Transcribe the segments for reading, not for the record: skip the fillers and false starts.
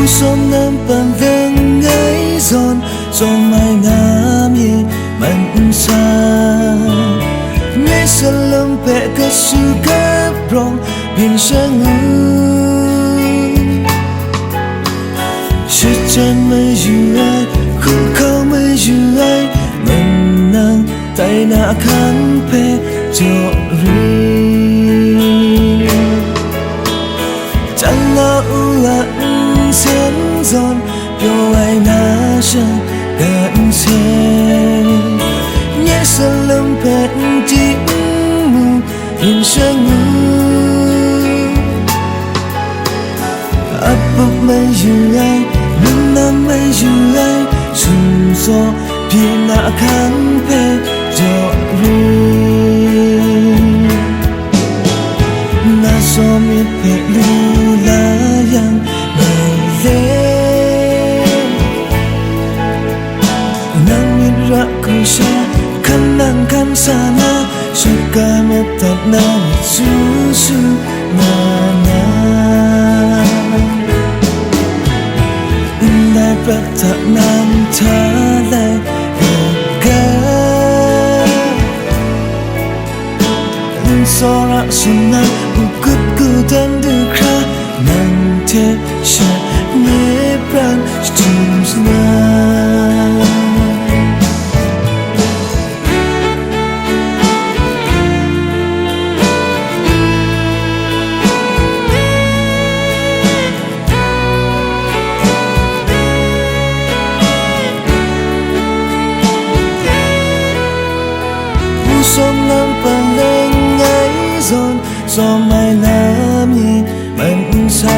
som nam pan veng ngai zon zo mai ngam ye man sa nghe salam pe ka su ka prong bin sang是真没有爱，苦口没有爱，能能在那看陪着你。将那乌拉千zon有爱那些感谢，也是冷陪寂寞人生。不没有爱，能那没有爱，诉说别那看陪着你。那说明陪路那样美丽，能你让苦下，看难看sana，是该没得那你处处那那。Pertahanan talay gagal Sorak sunat ukut ku dan dekra Nanti syah nyebran seterusnya som nam pan lên ngai zon do mai nam ni man sa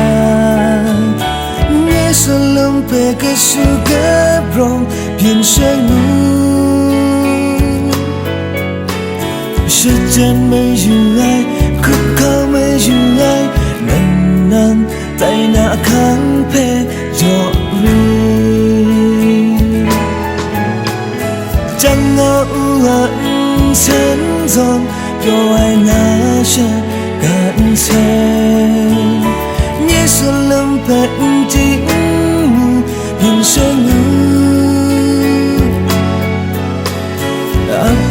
nghe salam pe ka su ka brong bien sang nu是真没有爱苦口没有爱能能在那看陪着你将我无千zon有爱那些感情，也是冷陪寂寞人生。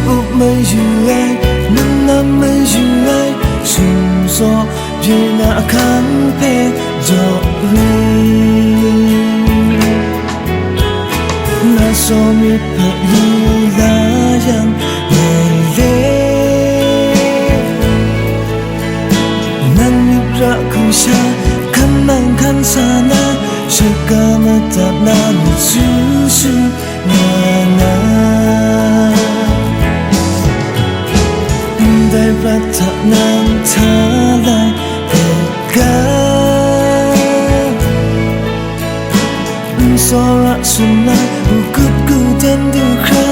不没有爱，能那没有爱，诉说别那看陪着你。那说明陪路那样。Ku sha kanang kan sana Shagama tak nami susu Nana Indai ratak nang talai Pegang Sorak sunat ukut ku dan dekra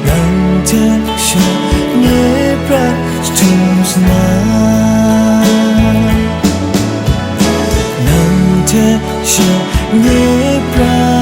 Nanti syah nyebrak seterusnya Nanti syah nyebrak